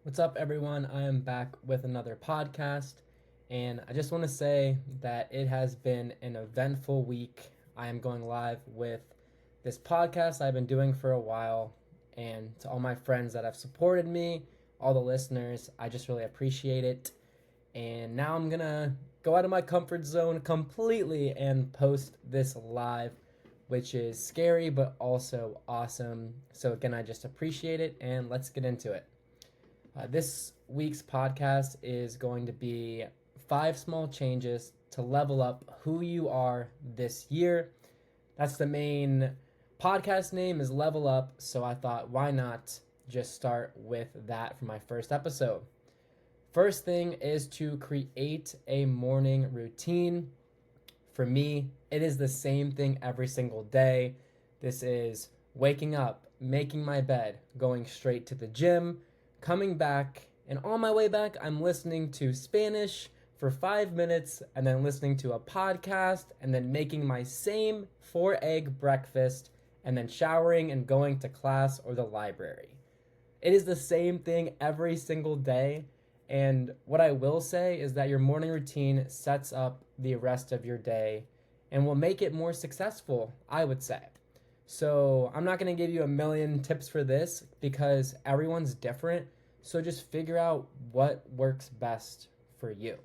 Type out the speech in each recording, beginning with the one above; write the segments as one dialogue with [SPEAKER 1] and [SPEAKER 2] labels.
[SPEAKER 1] What's up, everyone? I am back with another podcast, and I just want to say that it has been an eventful week. I am going live with this podcast I've been doing for a while, and to all my friends that have supported me, all the listeners, I just really appreciate it. And now I'm gonna go out of my comfort zone completely and post this live, which is scary but also awesome. So, again, I just appreciate it, and let's get into it. This week's podcast is going to be 5 small changes to level up who you are this year. That's the main podcast name is Level Up, so I thought why not just start with that for my first episode. First thing is to create a morning routine. For me, it is the same thing every single day. This is waking up, making my bed, going straight to the gym, coming back, and on my way back, I'm listening to Spanish for 5 minutes and then listening to a podcast and then making my same 4 egg breakfast and then showering and going to class or the library. It is the same thing every single day. And what I will say is that your morning routine sets up the rest of your day and will make it more successful, I would say. So, I'm not going to give you a million tips for this because everyone's different. So, just figure out what works best for you.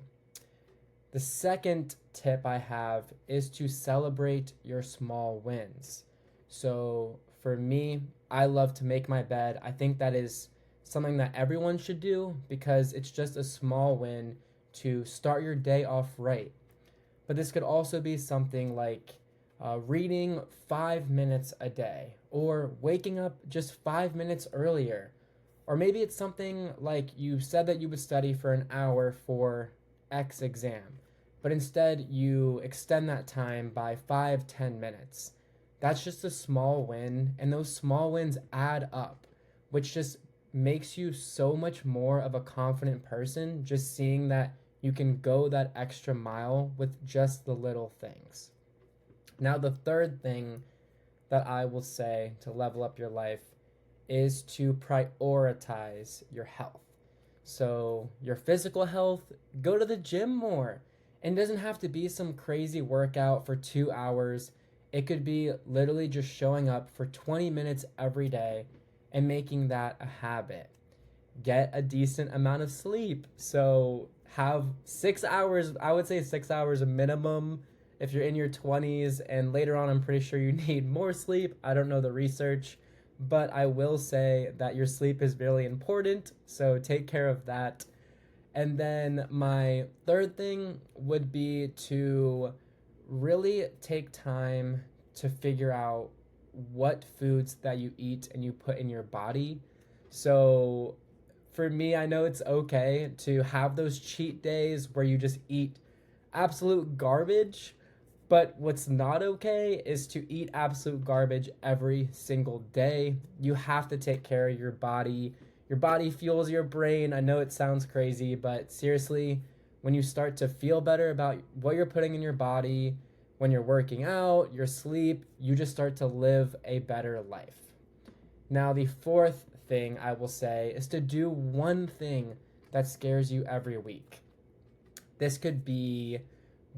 [SPEAKER 1] The second tip I have is to celebrate your small wins. So for me, I love to make my bed. I think that is something that everyone should do because it's just a small win to start your day off right. But this could also be something like reading 5 minutes a day or waking up just 5 minutes earlier. Or maybe it's something like you said that you would study for an hour for X exam, but instead you extend that time by 5, 10 minutes. That's just a small win, and those small wins add up, which just makes you so much more of a confident person just seeing that you can go that extra mile with just the little things. Now, the third thing that I will say to level up your life is to prioritize your health. So, your physical health, go to the gym more. And it doesn't have to be some crazy workout for 2 hours. It could be literally just showing up for 20 minutes every day and making that a habit. Get a decent amount of sleep. So, have 6 hours, I would say 6 hours a minimum if you're in your 20s. And later on, I'm pretty sure you need more sleep. I don't know the research, but I will say that your sleep is really important. So, take care of that. And then my third thing would be to really take time to figure out what foods that you eat and you put in your body. So for me, I know it's okay to have those cheat days where you just eat absolute garbage, but what's not okay is to eat absolute garbage every single day. You have to take care of your body. Your body fuels your brain. I know it sounds crazy, but seriously, when you start to feel better about what you're putting in your body, when you're working out, your sleep, you just start to live a better life. Now, the fourth thing I will say is to do one thing that scares you every week. This could be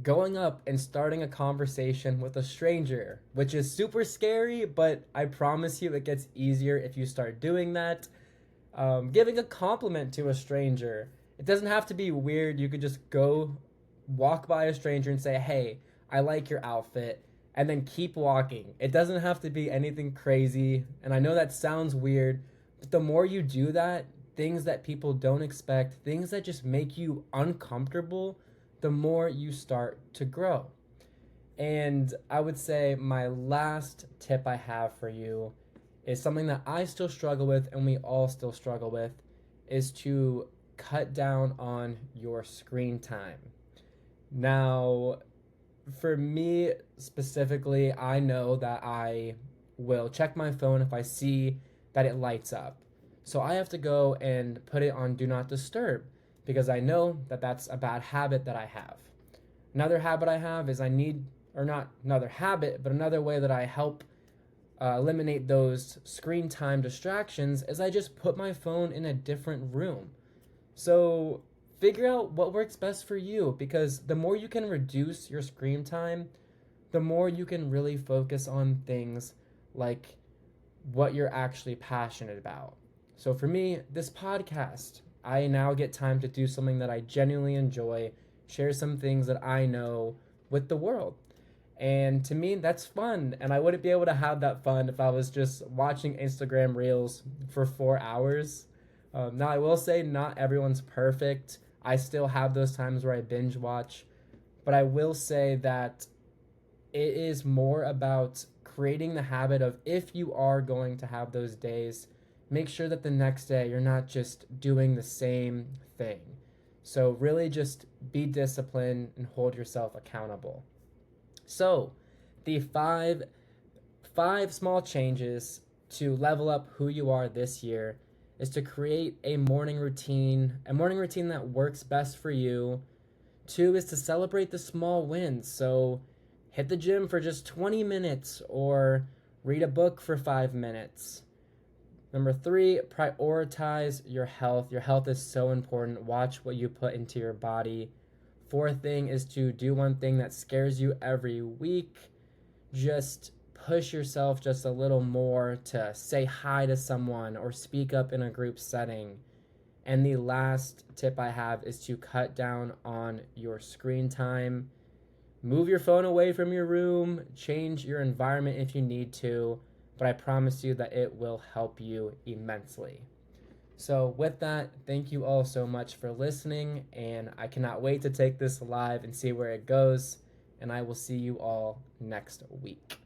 [SPEAKER 1] going up and starting a conversation with a stranger, which is super scary, but I promise you it gets easier if you start doing that. Giving a compliment to a stranger. It doesn't have to be weird. You could just go walk by a stranger and say, "Hey, I like your outfit," and then keep walking. It doesn't have to be anything crazy. And I know that sounds weird, but the more you do that, things that people don't expect, things that just make you uncomfortable, the more you start to grow. And I would say my last tip I have for you is something that I still struggle with and we all still struggle with is to cut down on your screen time. Now, for me specifically, I know that I will check my phone if I see that it lights up. So I have to go and put it on do not disturb because I know that that's a bad habit that I have. Another habit I have is I need, or not another habit, but another way that I help eliminate those screen time distractions is I just put my phone in a different room. So figure out what works best for you, because the more you can reduce your screen time, the more you can really focus on things like what you're actually passionate about. So for me, this podcast, I now get time to do something that I genuinely enjoy, share some things that I know with the world. And to me, that's fun. And I wouldn't be able to have that fun if I was just watching Instagram Reels for 4 hours. Now, I will say not everyone's perfect. I still have those times where I binge watch. But I will say that it is more about creating the habit of, if you are going to have those days, make sure that the next day you're not just doing the same thing. So really just be disciplined and hold yourself accountable. So, the five small changes to level up who you are this year is to create a morning routine that works best for you. 2 is to celebrate the small wins. So, hit the gym for just 20 minutes or read a book for 5 minutes. Number 3, prioritize your health. Your health is so important. Watch what you put into your body. 4th thing is to do one thing that scares you every week. Just push yourself just a little more to say hi to someone or speak up in a group setting. And the last tip I have is to cut down on your screen time. Move your phone away from your room, change your environment if you need to, but I promise you that it will help you immensely. So with that, thank you all so much for listening, and I cannot wait to take this live and see where it goes, and I will see you all next week.